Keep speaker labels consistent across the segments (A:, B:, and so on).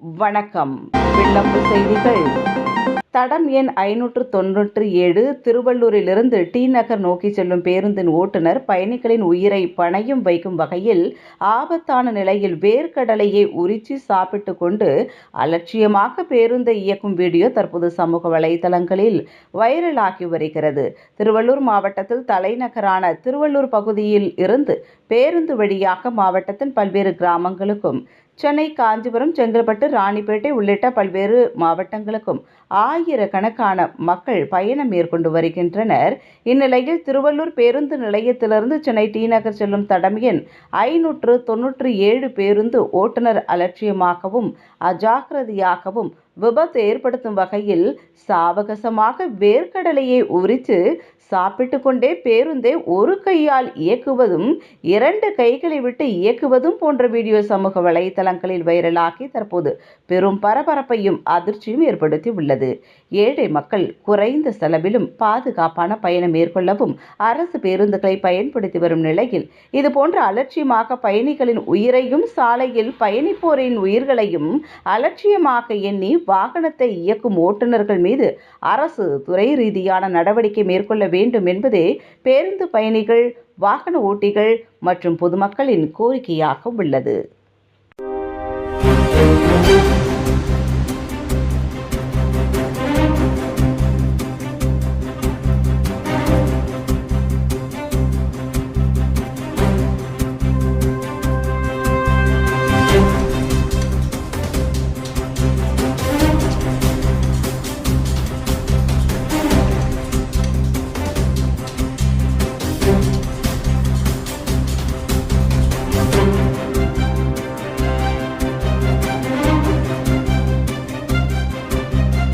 A: வணக்கம். விண்ணப்ப செய்திகள். தடம் எண் 597 திருவள்ளூரிலிருந்து டி நகர் நோக்கி செல்லும் பேருந்தின் ஓட்டுநர் பயணிகளின் உயிரை பணயம் வைக்கும் வகையில் ஆபத்தான நிலையில் வேர்க்கடலையை உரிச்சி சாப்பிட்டு கொண்டு அலட்சியமாக பேருந்தை இயக்கும் வீடியோ தற்போது சமூக வலைதளங்களில் வைரலாகி வருகிறது. திருவள்ளூர் மாவட்டத்தில் தலைநகரான திருவள்ளூர் பகுதியில் இருந்து பேருந்து வழியாக மாவட்டத்தின் பல்வேறு கிராமங்களுக்கும் சென்னை, காஞ்சிபுரம், செங்கல்பட்டு, ராணிப்பேட்டை உள்ளிட்ட பல்வேறு மாவட்டங்களுக்கும் ஆயிரக்கணக்கான மக்கள் பயணம் மேற்கொண்டு வருகின்றனர். இந்நிலையில் திருவள்ளூர் பேருந்து நிலையத்திலிருந்து சென்னை டி நகர் செல்லும் தடம் எண் 597 பேருந்து ஓட்டுநர் அலட்சியமாகவும் அஜாக்கிரதையாகவும் விபத்து ஏற்படுத்தும் வகையில் சாவகாசமாக வேர்க்கடலையை உரித்து சாப்பிட்டு கொண்டே பேருந்தை ஒரு கையால் இயக்குவதும் 2 கைகளை விட்டு இயக்குவதும் போன்ற வீடியோ சமூக வலைதளங்களில் வைரலாகி தற்போது பெரும் பரபரப்பையும் அதிர்ச்சியும் ஏற்படுத்தி உள்ளது. ஏழை மக்கள் குறைந்த செலவிலும் பாதுகாப்பான பயணம் மேற்கொள்ளவும் அரசு பேருந்துகளை பயன்படுத்தி வரும் நிலையில் இதுபோன்ற அலட்சியமாக பயணிகளின் உயிரையும் சாலையில் பயணிப்போரின் உயிர்களையும் அலட்சியமாக எண்ணி வாகனத்தை இயக்கும் ஓட்டுநர்கள் மீது அரசு துறை ரீதியான நடவடிக்கை மேற்கொள்ள வேண்டும் என்பதே பேருந்து பயணிகள், வாகன ஓட்டிகள் மற்றும் பொதுமக்களின் கோரிக்கையாக உள்ளது.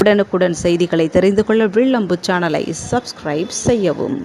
A: உடனுக்குடன் செய்திகளை தெரிந்து கொள்ள வில்லம்பு சேனலை சப்ஸ்கிரைப் செய்யவும்.